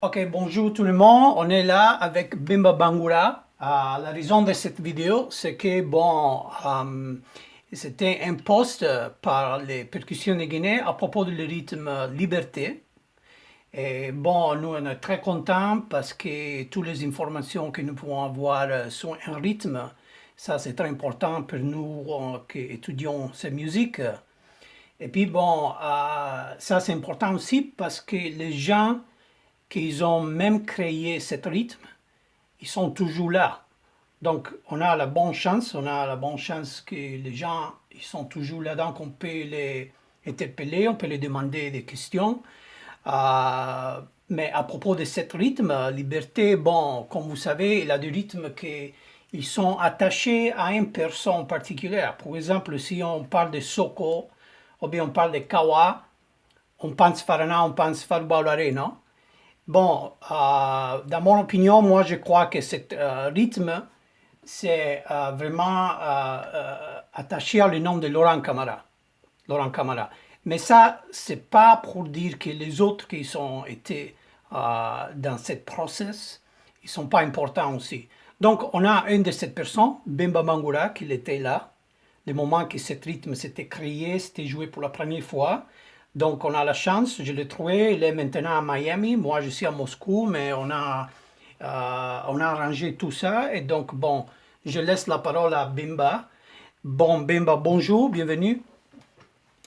Ok, bonjour tout le monde. On est là avec Bimba Bangura. La raison de cette vidéo, c'est que, bon, c'était un post par les percussions de Guinée à propos du rythme liberté. Et bon, nous, on est très contents parce que toutes les informations que nous pouvons avoir sur un rythme, ça, c'est très important pour nous qui étudions cette musique. Et puis, bon, ça, c'est important aussi parce que les gens qu'ils ont même créé ce rythme, ils sont toujours là. Donc, on a la bonne chance que les gens, ils sont toujours là, donc on peut les interpeller, on peut les demander des questions. Mais à propos de ce rythme, liberté, bon, comme vous savez, il a des rythmes qui ils sont attachés à une personne particulière. Par exemple, si on parle de Soko, ou bien on parle de Kawa, on pense Farana, on pense Farbalare, non? Bon, dans mon opinion, moi je crois que ce rythme, c'est vraiment attaché au nom de Laurent Camara. Laurent Camara. Mais ça, c'est pas pour dire que les autres qui ont été dans cette process, ils sont pas importants aussi. Donc, on a une de ces personnes, Bemba Mangura, qui était là, le moment que ce rythme s'était créé, c'était joué pour la première fois. Donc, on a la chance, je l'ai trouvé, il est maintenant à Miami, moi je suis à Moscou, mais on a arrangé tout ça. Et donc, bon, je laisse la parole à Bimba. Bon, Bimba, bonjour, bienvenue.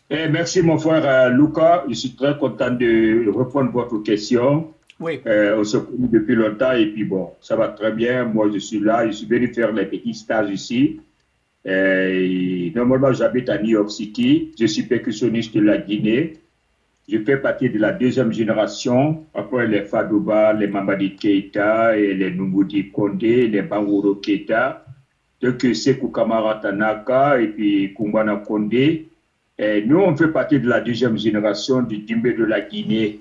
Merci mon frère Luca, je suis très content de répondre à votre question. Oui. On se connaît depuis longtemps et puis bon, ça va très bien. Moi, je suis là, je suis venu faire les petits stages ici. Normalement, j'habite à New York City. Je suis percussionniste de la Guinée. Je fais partie de la deuxième génération, après les Fadouba, les Mamadi Keita et les Numudi Kondé, les Banguro Keita. Donc, Sekou Kamara Tanaka et puis Kumbana Kondé. Et nous, on fait partie de la deuxième génération du Dimbé de la Guinée.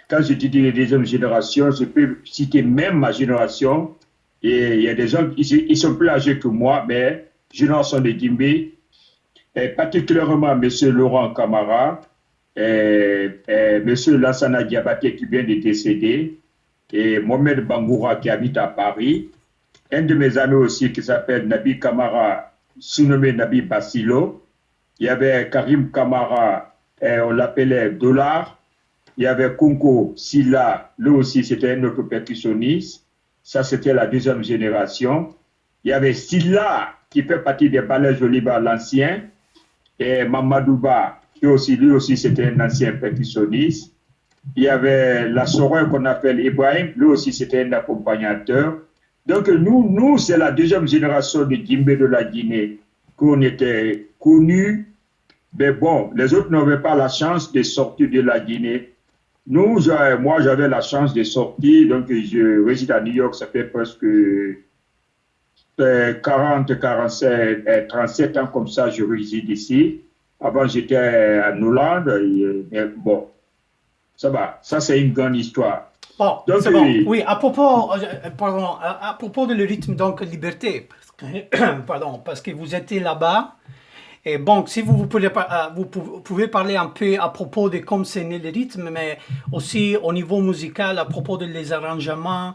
Quand je dis la deuxième génération, je peux citer même ma génération. Et il y a des gens, ils sont plus âgés que moi, mais génération de Dimbé, et particulièrement M. Laurent Camara, M. Lassana Diabaté qui vient de décéder, et Mohamed Bangoura qui habite à Paris. Un de mes amis aussi qui s'appelle Nabi Camara, surnommé Nabi Basilo. Il y avait Karim Kamara, on l'appelait Dollar. Il y avait Kunko Silla, lui aussi c'était un autre percussionniste. Ça c'était la deuxième génération. Il y avait Silla qui fait partie des Ballets Joliba, l'ancien. Et Mamadouba, lui aussi c'était un ancien percussionniste. Il y avait la Soroi qu'on appelle Ibrahim, lui aussi c'était un accompagnateur. Donc nous c'est la deuxième génération de Djimbe de la Guinée qu'on était connus. Mais bon, les autres n'avaient pas la chance de sortir de la Guinée. Moi, j'avais la chance de sortir, donc je réside à New York, ça fait presque 40, 47, 37 ans comme ça, je réside ici. Avant, j'étais en Hollande, mais bon, ça va, ça c'est une grande histoire. Bon, Donc, c'est bon. Oui, à propos, pardon, à propos de le rythme, donc liberté, pardon, parce que vous étiez là-bas. Et bon, si vous pouvez parler un peu à propos de comment c'est né le rythme, mais aussi au niveau musical, à propos de les arrangements,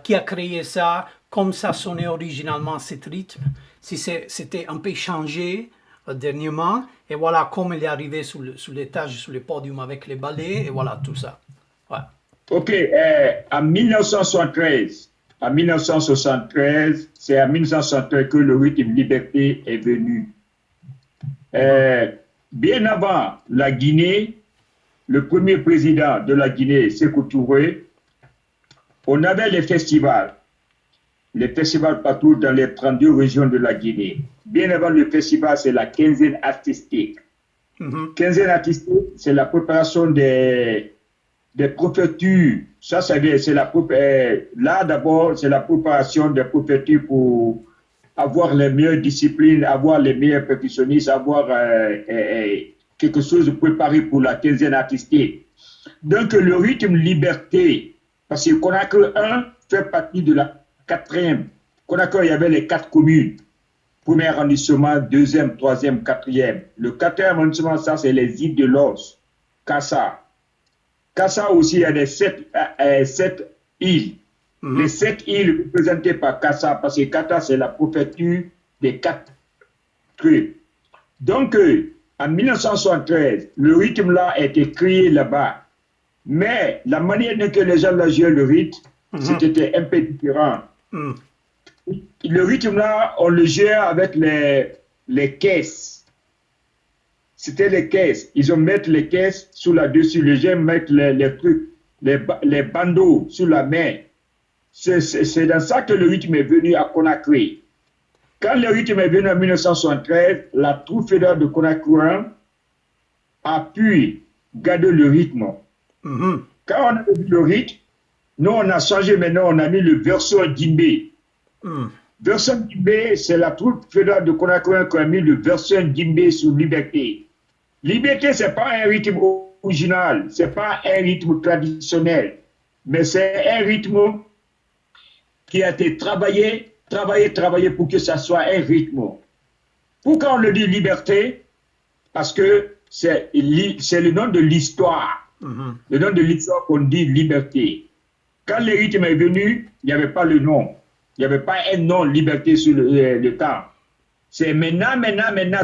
qui a créé ça, comme ça sonnait originalement ce rythme, si c'était un peu changé dernièrement, et voilà comment il est arrivé sur l'étage, sur le podium avec les ballets, et voilà tout ça. Ouais. ok, en 1973, c'est en 1973 que le rythme liberté est venu. Mhm. Bien avant la Guinée, le premier président de la Guinée, Sékou Touré, on avait les festivals partout dans les 32 régions de la Guinée. Bien avant le festival, c'est la quinzaine artistique. Mhm. Quinzaine artistique, c'est la préparation des préfectures. Ça, c'est là d'abord, c'est la préparation des préfectures pour avoir les meilleures disciplines, avoir les meilleurs percussionnistes, avoir quelque chose de préparé pour la quinzaine artistique. Donc, le rythme liberté, parce que Conakry 1 fait partie de la quatrième. Conakry, il y avait les 4 communes. Premier arrondissement, deuxième, troisième, quatrième. Le quatrième arrondissement, ça, c'est les îles de Los, Kassa, Kassa aussi, il y a des 7 îles. Les 7 îles représentées par Kassa, parce que Kassa, c'est la préfecture des 4 trucs. Donc, en 1973, le rythme là a été créé là-bas. Mais la manière dont les gens là jouaient le rythme, c'était un peu différent. Le rythme là, on le jouait avec les caisses. C'était les caisses. Ils ont mis les caisses sous la dessus. Les gens mettent les trucs, les bandeaux sous la main. C'est dans ça que le rythme est venu à Conakry. Quand le rythme est venu en 1973, la troupe fédérale de Conakry a pu garder le rythme. Quand on a vu le rythme, nous on a changé maintenant, on a mis le version Djimbe. Version Djimbe, c'est la troupe fédérale de Conakry qui a mis le version Djimbe sur Liberté. Liberté, ce n'est pas un rythme original, ce n'est pas un rythme traditionnel, mais c'est un rythme qui a été travaillé pour que ça soit un rythme. Pourquoi on le dit liberté? Parce que c'est le nom de l'histoire. Le nom de l'histoire qu'on dit liberté. Quand le rythme est venu, il n'y avait pas le nom. Il n'y avait pas un nom liberté sur le temps. C'est maintenant,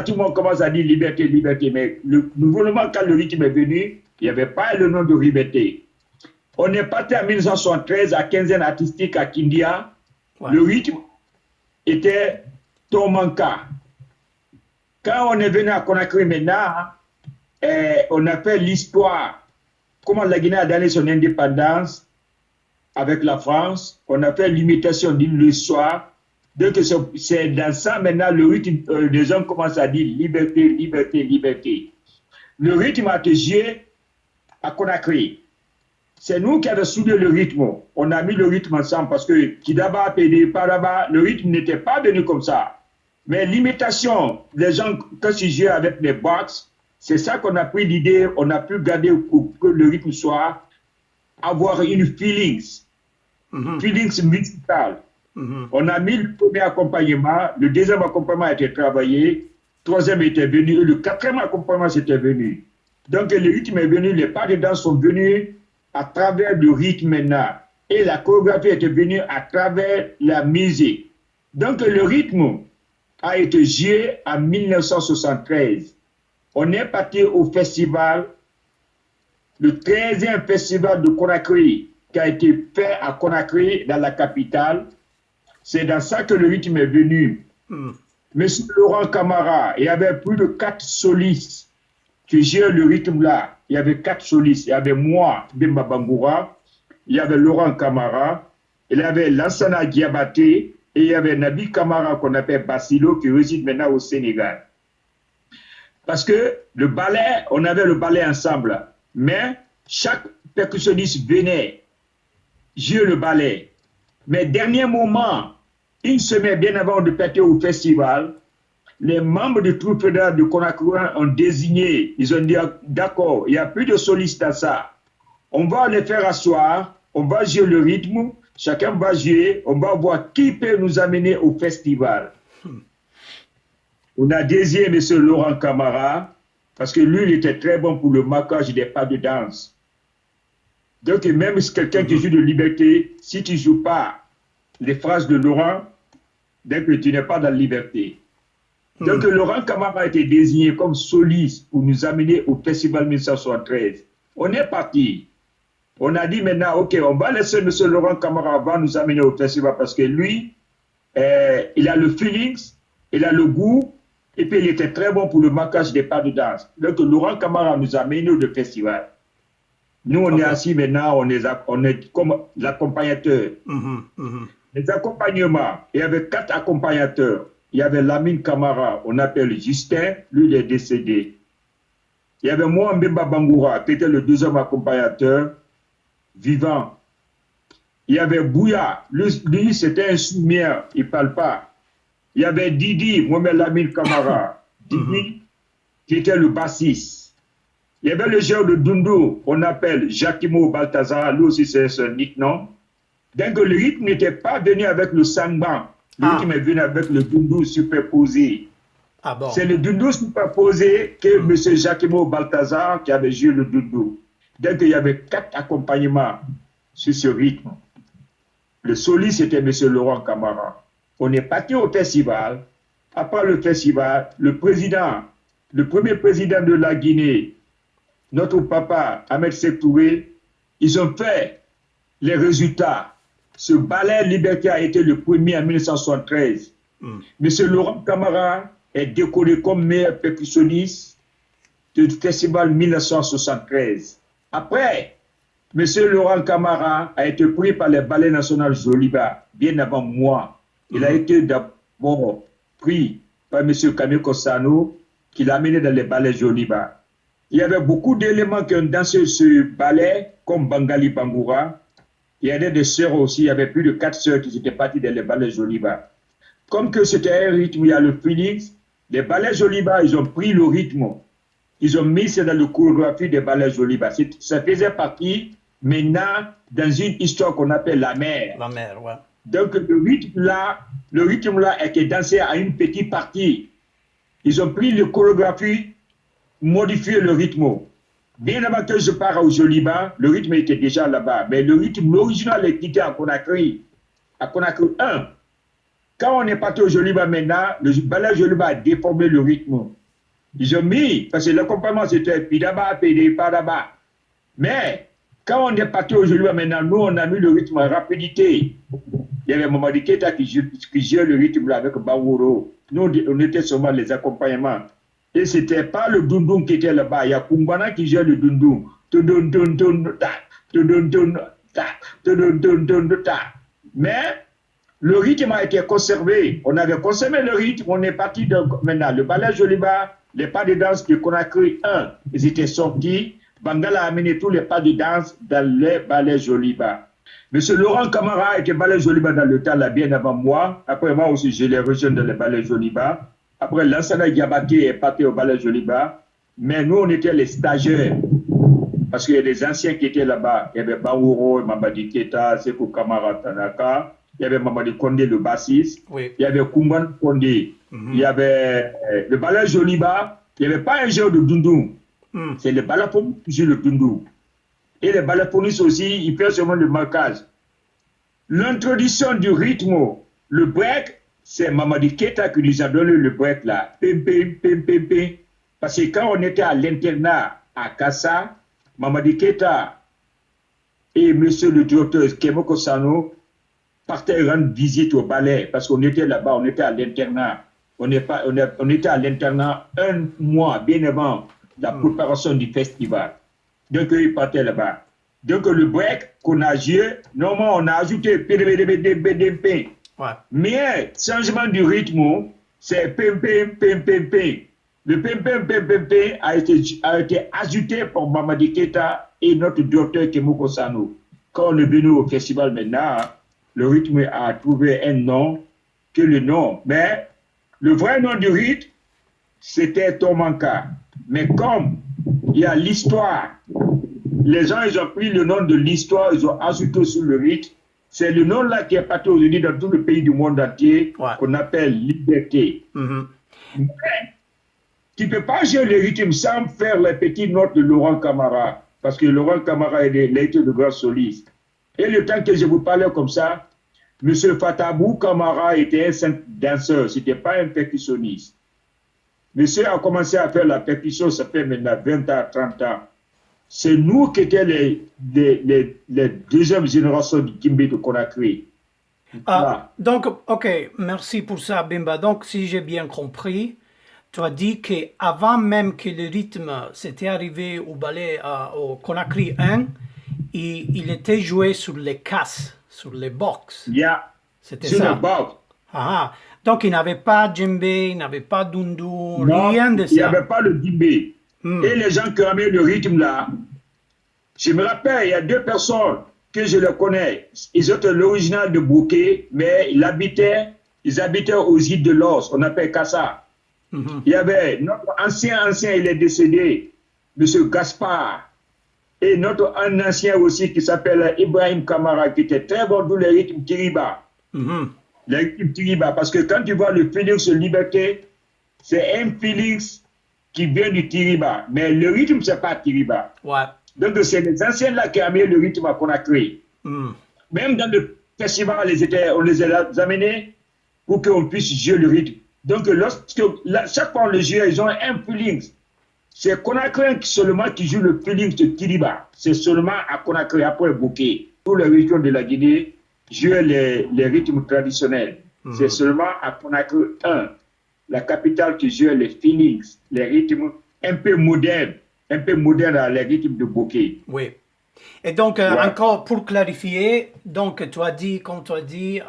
tout le monde commence à dire liberté, liberté. Mais le gouvernement, quand le rythme est venu, il n'y avait pas le nom de liberté. On est parti en 1973 à quinzaine artistique à Kindia. Ouais. Le rythme était Tomanka. Quand on est venu à Conakry maintenant, on a fait l'histoire. Comment la Guinée a donné son indépendance avec la France. On a fait l'imitation d'une l'histoire. Donc c'est dans ça maintenant le rythme, les gens commencent à dire liberté, liberté, liberté. Le rythme a été joué à Conakry. C'est nous qui avons soudé le rythme. On a mis le rythme ensemble parce que Kidaba, Pédé, Paraba, le rythme n'était pas venu comme ça. Mais l'imitation, les gens, quand ils jouent avec les box, c'est ça qu'on a pris l'idée, on a pu garder pour que le rythme soit, avoir une feelings musicale. On a mis le premier accompagnement, le deuxième accompagnement a été travaillé, le troisième était venu, et le quatrième accompagnement c'était venu. Donc le rythme est venu, les pas de danse sont venus à travers le rythme maintenant. Et la chorégraphie était venue à travers la musique. Donc le rythme a été joué en 1973. On est parti au festival, le 13e festival de Conakry, qui a été fait à Conakry, dans la capitale. C'est dans ça que le rythme est venu. Monsieur Laurent Camara, il y avait plus de 4 solistes qui jouaient le rythme là. Il y avait 4 solistes. Il y avait moi, Bemba Bangoura, il y avait Laurent Camara, il y avait Lansana Diabaté, et il y avait Nabi Camara qu'on appelle Basilo qui réside maintenant au Sénégal. Parce que le ballet, on avait le ballet ensemble, mais chaque percussionniste venait jouer le ballet. Mais dernier moment, une semaine bien avant de partir au festival, les membres du troupe fédéral de Conakry ont désigné, ils ont dit d'accord, il n'y a plus de solistes à ça. On va les faire asseoir, on va jouer le rythme, chacun va jouer, on va voir qui peut nous amener au festival. On a désigné M. Laurent Camara, parce que lui, il était très bon pour le marquage des pas de danse. Donc, même si quelqu'un qui joue de liberté, si tu ne joues pas les phrases de Laurent, donc tu n'es pas dans la liberté. Donc, Laurent Camara a été désigné comme soliste pour nous amener au festival 1973. On est parti. On a dit maintenant, OK, on va laisser M. Laurent Camara va nous amener au festival parce que lui, il a le feeling, il a le goût, et puis il était très bon pour le marquage des pas de danse. Donc, Laurent Camara nous a amené au festival. Nous, on est assis maintenant, on est comme l'accompagnateur. Les accompagnements, il y avait 4 accompagnateurs. Il y avait Lamine Camara, on appelle Justin, lui il est décédé. Il y avait moi, Mbemba Bangoura, qui était le deuxième accompagnateur, vivant. Il y avait Bouya, lui c'était un soumière, il ne parle pas. Il y avait Didi, Mohamed Lamine Camara, Didi, qui était le bassiste. Il y avait le joueur de Dundu, on appelle Jacquimo Balthazar, lui aussi c'est son nickname. Donc le rythme n'était pas venu avec le sangban, le rythme est venu avec le Dundu superposé. Bon. C'est le Dundu superposé que M. Jacquimo Balthazar qui avait joué le Dundu. Donc, il y avait 4 accompagnements sur ce rythme. Le soliste, c'était M. Laurent Camara. On est parti au festival. Après le festival, le premier président de la Guinée, notre papa, Ahmed Sékou Touré, ils ont fait les résultats. Ce ballet Liberté a été le premier en 1973. M. Laurent Camara est décoré comme meilleur percussionniste du festival 1973. Après, M. Laurent Camara a été pris par le ballet national Joliba, bien avant moi. Il a été d'abord pris par M. Camille Cossano, qui l'a amené dans le ballet Joliba. Il y avait beaucoup d'éléments qui ont dansé ce ballet, comme Bangali Bangoura. Il y avait des sœurs aussi, il y avait plus de 4 sœurs qui étaient parties dans le ballet Joliba. Comme que c'était un rythme, il y a le Phoenix, les ballets Joliba, ils ont pris le rythme. Ils ont mis ça dans le chorégraphie des ballets Joliba. Ça faisait partie maintenant dans une histoire qu'on appelle la mer. La mer, ouais. Donc le rythme là était dansé à une petite partie. Ils ont pris le chorégraphie, modifié le rythme. Bien avant que je parte au Joliba, le rythme était déjà là-bas. Mais le rythme original était à Conakry 1. Quand on est parti au Joliba maintenant, le ballet Joliba a déformé le rythme. Ils ont mis, parce que l'accompagnement c'était Pidaba, Pede, Padaba. Mais quand on est parti au Joliba maintenant, nous on a mis le rythme en rapidité. Il y avait Mamadi Keita qui jouait le rythme là avec Bawuro. Nous on était seulement les accompagnements. Et c'était pas le dundun qui était là-bas. Il y a Kumbana qui jouait le dundun. Mais le rythme a été conservé. On avait conservé le rythme. On est parti maintenant. Le ballet Joliba, les pas de danse de Conakry 1, ils étaient sortis. Bangala a amené tous les pas de danse dans les ballets Joliba. Monsieur Laurent Camara était ballet Joliba dans le temps là bien avant moi. Après moi aussi, je l'ai rejoint dans le ballet Joliba. Après, Lansana Diabaté est parti au ballet Joliba. Mais nous, on était les stagiaires. Parce qu'il y a des anciens qui étaient là-bas. Il y avait Baouro, Mamadi Keita, Sekou Kamara Tanaka. Il y avait Mamadi Kondé, le bassiste. Oui. Il y avait Kumban Kondé. Il y avait le ballet Joliba. Il n'y avait pas un jeu de dundou. C'est le balafon qui joue le dundou. Et les balaphonistes aussi, ils font seulement le marquage. L'introduction du rythme, le break, c'est Mamadi Keita qui nous a donné le break là. Pim, pim, pim, pim, pim. Parce que quand on était à l'internat à Kassa, Mamadi Keita et monsieur le directeur Kemoko Sano partaient rendre visite au ballet parce qu'on était là-bas, on était à l'internat. On était à l'internat un mois bien avant la préparation du festival. Donc ils partaient là-bas. Donc le break qu'on a joué, normalement on a ajouté Ouais. mais changement du rythme, c'est pim pim pim pim pim. Le pim pim pim pim pim a été ajouté par Mamadi Keita et notre docteur Kemoko Sano. Quand on est venu au festival maintenant, le rythme a trouvé un nom que le nom. Mais le vrai nom du rythme, c'était Tomanka. Mais comme il y a l'histoire, les gens ils ont pris le nom de l'histoire, ils ont ajouté sur le rythme. C'est le nom là qui est parti aujourd'hui dans tout le pays du monde entier, qu'on appelle Liberté. Mais tu ne peux pas jouer le rythme sans faire les petites notes de Laurent Camara, parce que Laurent Camara est été de grand soliste. Et le temps que je vous parlais comme ça, M. Fatabou Camara était un danseur, ce n'était pas un percussionniste. Monsieur a commencé à faire la percussion, ça fait maintenant 20 ans, 30 ans. C'est nous qui étions les deuxième génération du Kimbe de Conakry. Donc, ok, merci pour ça, Bimba. Donc, si j'ai bien compris, tu as dit qu'avant même que le rythme s'était arrivé au ballet au Conakry 1, il était joué sur les casses, sur les box. C'était sur ça. les box. Donc, il n'avait pas djembé, il n'avait pas dundu, rien de ça. Il n'y avait pas le djembé. Et les gens qui ont mis le rythme là, je me rappelle, il y a 2 personnes que je les connais. Ils étaient l'original de Bouquet, mais ils habitaient aux îles de l'Os, on appelle Kassa. Il y avait notre ancien, il est décédé, M. Gaspard. Et notre ancien aussi qui s'appelle Ibrahim Kamara, qui était très bon dans le rythme Tiriba. Le rythme Tiriba, parce que quand tu vois le Félix Liberté, c'est un Félix qui vient du Tiriba. Mais le rythme, c'est pas Tiriba. Ouais. Donc, c'est les anciens là qui ont amené le rythme à Conakry. Hmm. Même dans le festival, on les a amenés pour qu'on puisse jouer le rythme. Donc, chaque fois on le joue, ils ont un feeling. C'est Conakry seulement qui joue le feeling de Kiriba. C'est seulement à Conakry, après Bouquet. Toutes les régions de la Guinée jouent les rythmes traditionnels. C'est seulement à Conakry 1, la capitale, qui joue les feelings, les rythmes un peu modernes à les rythmes de Bouquet. Oui. Et donc, encore pour clarifier, donc tu as dit, comme tu as dit,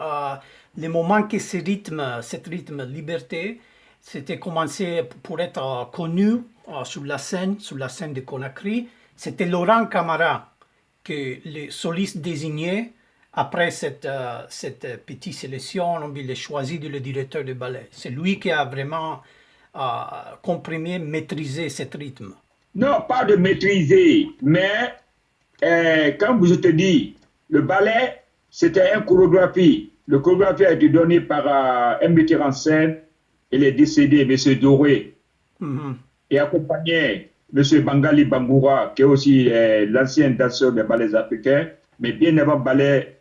le moment que ce rythme liberté, c'était commencé pour être connu sur la scène de Conakry, c'était Laurent Camara que le soliste désigné après cette petite sélection, on l'a choisi de le directeur de ballet. C'est lui qui a vraiment comprimé, maîtrisé ce rythme. Non, pas de maîtriser, mais comme je te dis, le ballet, c'était une chorégraphie. Le chorégraphie a été donné par un metteur en scène, il est décédé, M. Doré, et accompagné M. Bangali Bangoura, qui est aussi l'ancien danseur des ballets africains, mais bien avant ballet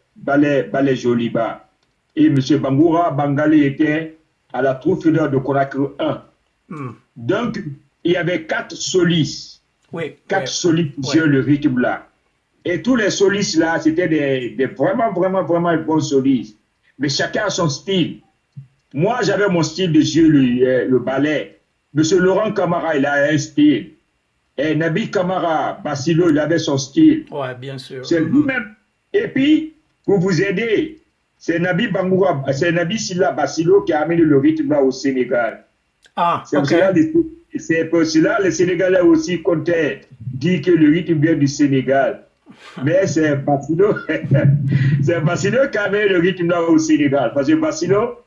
Joliba. Et M. Bangali était à la troupe de Conakry 1. Donc, il y avait 4 solistes. Oui, 4 solistes qui jouaient le rythme là. Et tous les solistes là, c'était des vraiment bons solistes. Mais chacun a son style. Moi, j'avais mon style de jouer le ballet. Monsieur Laurent Camara, il a un style. Et Nabi Camara, Bassilo, il avait son style. Oui, bien sûr. C'est lui-même. Et puis, pour vous aider, c'est Nabi Silla Bassilo qui a amené le rythme là au Sénégal. Ah, c'est pour cela les Sénégalais aussi comptaient dire que le rythme vient du Sénégal. Mais c'est Bassilo qui a amené le rythme là au Sénégal. Parce que Bassilo,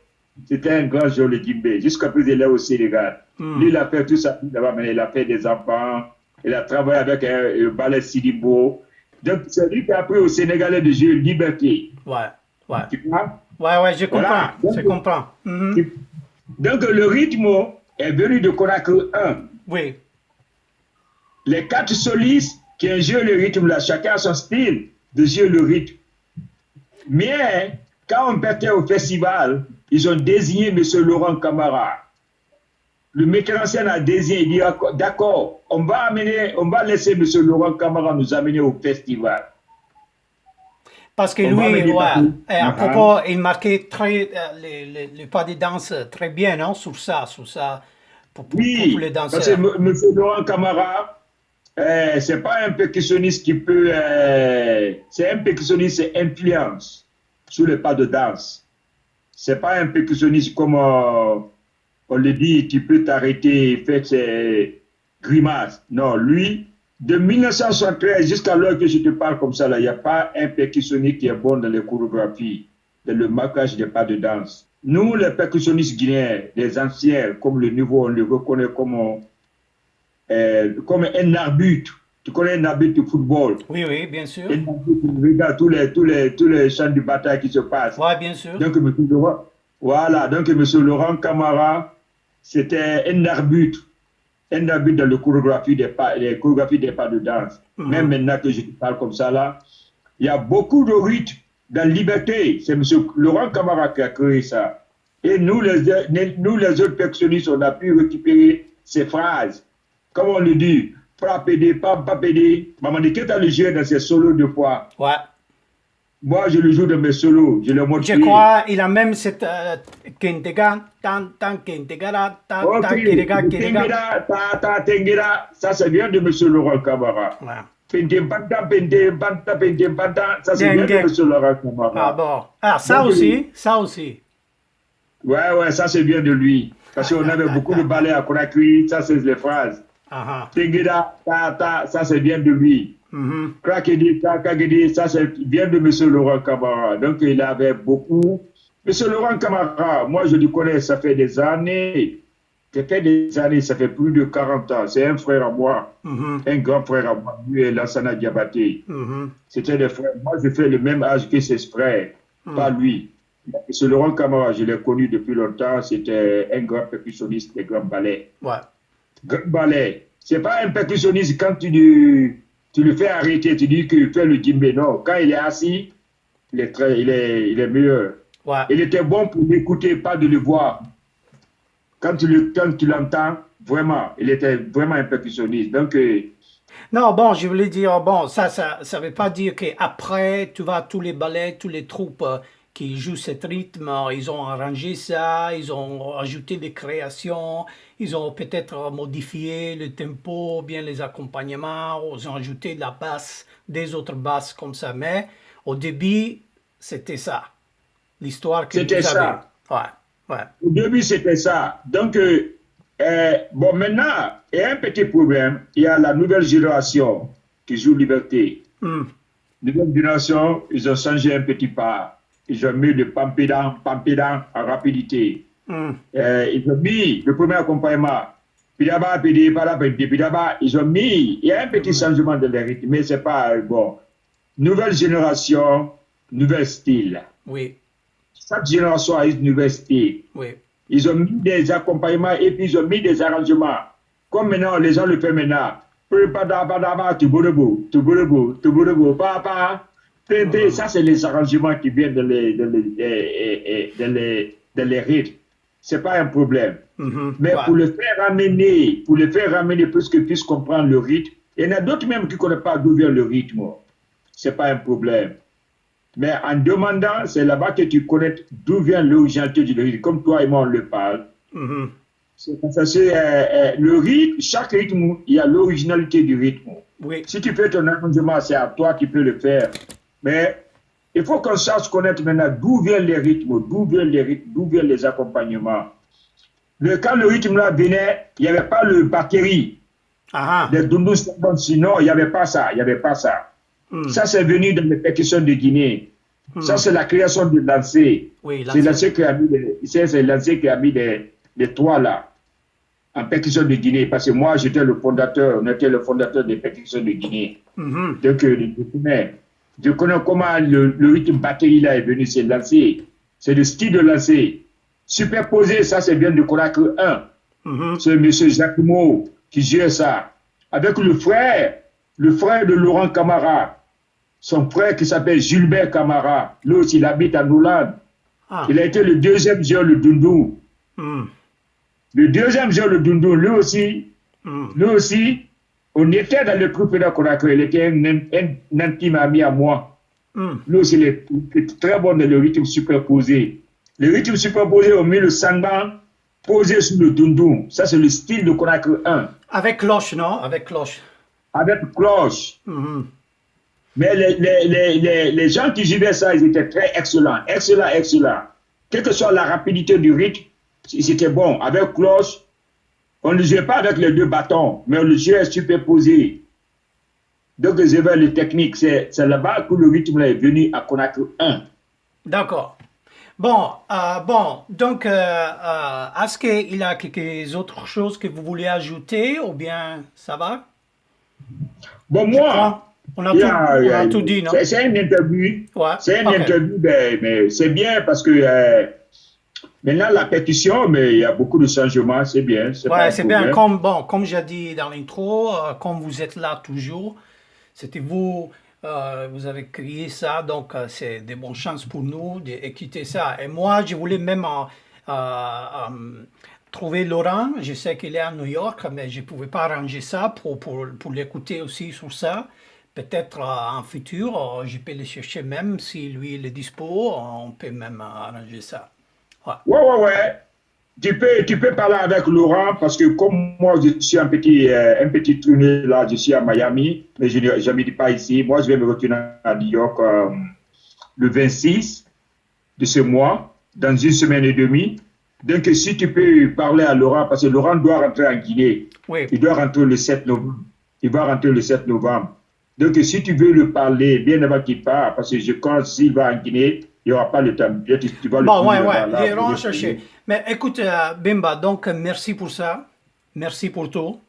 c'était un grand joueur de Guimbé, jusqu'à présent il est au Sénégal. Lui, il a fait tout ça, il a fait des enfants, il a travaillé avec le ballet Sidimbo. Donc, c'est lui qui a appris aux Sénégalais de jouer liberté. Ouais. Tu vois? Ouais, je comprends. Voilà. Je comprends. Donc, le rythme est venu de Conakry 1. Oui. Les 4 solistes qui ont joué le rythme là, chacun a son style de jouer le rythme. Mais, quand on partait au festival, ils ont désigné M. Laurent Camara. Le metteur en scène a désigné, il dit d'accord, on va laisser M. Laurent Camara nous amener au festival. Parce que lui, à propos, il marquait le pas de danse très bien, non, sur ça, pour les danseurs. Parce que M. Laurent Camara, c'est pas un percussionniste qui peut, c'est un percussionniste influence sur le pas de danse. C'est pas un percussionniste comme on le dit, tu peux t'arrêter et faire ses grimaces. Non, lui, de 1973 jusqu'à l'heure que je te parle comme ça, il n'y a pas un percussionniste qui est bon dans les chorégraphies, dans le marquage des pas de danse. Nous, les percussionnistes guinéens, les anciens, comme le nouveau, on le reconnaît comme un arbitre. Tu connais un arbitre de football? Oui, bien sûr. Un arbitre qui regarde tous les champs de bataille qui se passent. Oui, bien sûr. Donc, M. Laurent Camara, c'était un arbitre dans les chorégraphies des pas de danse. Même maintenant que je te parle comme ça là, il y a beaucoup de rythmes dans Liberté. C'est M. Laurent Camara qui a créé ça. Et nous, les autres percussionnistes, on a pu récupérer ces phrases. Comme on le dit, pas pédé, pas pédé. Maman de Keta le joue dans ses solos deux fois. Ouais. Moi, je le joue dans mes solos. Je le montre. Je crois il a même cette Kentega, Kentega, Tengera. Ça, ça vient de M. Laurent Camara. Pente Banta, ça, c'est bien de M. Laurent Camara. Ah bon. Ah, ça aussi. Ouais, ça, c'est bien de lui. Parce qu'on avait beaucoup de ballets à Conakry. Ça, c'est les phrases. Tengera, ça, c'est bien de lui. Krakedi, ça vient de M. Laurent Camara. Donc il avait beaucoup. M. Laurent Camara, moi je le connais, ça fait des années. Ça fait plus de 40 ans. C'est un frère à moi, un grand frère à moi, lui et Lansana Diabaté. C'était des frères. Moi je fais le même âge que ses frères, pas lui. M. Laurent Camara, je l'ai connu depuis longtemps, c'était un grand percussionniste des grands ballets. Grand ballet. C'est pas un percussionniste quand tu Tu le fais arrêter, tu dis qu'il fait le djembé. Non, quand il est assis, il est meilleur. Ouais. Il était bon pour l'écouter, pas de le voir. Quand tu l'entends, vraiment, il était vraiment un percussionniste. Donc, Non, bon, je voulais dire, bon, ça veut pas dire qu'après, tu vois, tous les ballets, toutes les troupes qui jouent ce rythme, ils ont arrangé ça, ils ont ajouté des créations, ils ont peut-être modifié le tempo, bien les accompagnements, ils ont ajouté de la basse, des autres basses comme ça, mais au début, c'était ça, l'histoire que c'était vous avez. ça. Ouais, ouais. Au début, c'était ça. Donc, bon, maintenant, il y a un petit problème. Il y a la nouvelle génération qui joue Liberté. Hmm, Nouvelle génération, ils ont changé un petit pas. Ils ont mis le pampédan en rapidité. hmm, Ils ont mis le premier accompagnement. Pidaba, pidi, para, pidi, pidaba. Ils ont mis, il y a un petit changement de leur rythme, mais c'est pas bon. Nouvelle génération, nouvel style. oui, Chaque génération a une nouvelle style. oui. Ils ont mis des accompagnements et puis ils ont mis des arrangements. Comme maintenant, les gens le font maintenant. Papa. Ça, c'est les arrangements qui viennent dans les rythmes. Ce n'est pas un problème. Mhm, Mais ouais. pour le faire ramener plus qu'ils puissent comprendre le rythme, il y en a d'autres même qui ne connaissent pas d'où vient le rythme. Ce n'est pas un problème. Mais en demandant, c'est là-bas que tu connais d'où vient l'originalité du rythme. Comme toi et moi, on le parle. Mhm, Le rythme, chaque rythme, il y a l'originalité du rythme. oui. Si tu fais ton arrangement, c'est à toi qui peux le faire. Mais il faut qu'on sache connaître maintenant d'où viennent les rythmes, d'où viennent les accompagnements. Quand le rythme là venait, il n'y avait pas le batterie, Ah, les doundous, sinon il n'y avait pas ça, il n'y avait pas ça. hmm, Ça, c'est venu dans les percussions de Guinée. Ça, c'est la création du lancer. oui, C'est Lancé qui a mis, c'est Lancé qui a mis les trois là, en percussion de Guinée. Parce que moi, j'étais le fondateur, on était le fondateur des percussions de Guinée. mhm, Donc, je connais comment le rythme batterie là est venu, c'est Lancé. C'est le style de Lancé. Superposé, ça, c'est bien de Conakry 1. mhm. C'est M. Jacquemot qui gère ça. Avec le frère de Laurent Camara. Son frère qui s'appelle Gilbert Camara, lui aussi il habite en Hollande. Ah, Il a été le deuxième joueur le Doundou. hmm, Le deuxième joueur le Doundou, lui hmm, aussi, on était dans le groupe de Conakry. Il était un intime ami à moi. hmm. Lui aussi, il est très bon dans le rythme superposé. Le rythme superposé, on met le sangbang posé sur le Doundou. Ça, c'est le style de Conakry 1. Avec cloche, non? Avec cloche. Avec cloche. Mhm, Mais les gens qui jouaient ça, ils étaient très excellents. Excellents. Quelle que soit la rapidité du rythme, c'était bon. Avec cloche, on ne jouait pas avec les deux bâtons, mais on le jouait superposé. Donc, je vais les techniques. C'est là-bas que le rythme est venu à Conakry 1. d'accord. Bon, donc, est-ce qu'il y a quelques autres choses que vous voulez ajouter ou bien ça va? Bon, Je moi, crois. On a tout dit, non? c'est une interview. Ouais, C'est une ok. interview, mais c'est bien parce que maintenant, la pétition, mais il y a beaucoup de changements. C'est bien. C'est pas Ouais, un c'est bien. problème. Comme j'ai dit dans l'intro, comme vous êtes là toujours, c'était vous, vous avez créé ça, donc c'est des bonnes chances pour nous d'écouter ça. Et moi, je voulais même trouver Laurent. Je sais qu'il est à New York, mais je ne pouvais pas arranger ça pour l'écouter aussi sur ça. Peut-être en futur, je peux le chercher même si lui il est dispo, on peut même arranger ça. Ouais. Ouais. Tu peux parler avec Laurent parce que comme moi, je suis un petit tournée là, je suis à Miami, mais je n'habite pas ici. Moi, je vais me retourner à New York le 26 de ce mois, dans une semaine et demie. Donc, si tu peux parler à Laurent, parce que Laurent doit rentrer en Guinée. Oui. Il doit rentrer le 7 novembre. Il va rentrer le 7 novembre. Donc, si tu veux le parler bien avant qu'il parte, parce que je pense s'il va en Guinée, il n'y aura pas le temps. Tu vas le Bon, ouais, trouver ouais, là-bas, j'ai pour le recherché. trouver. Mais écoute, Bimba, donc merci pour ça. Merci pour tout.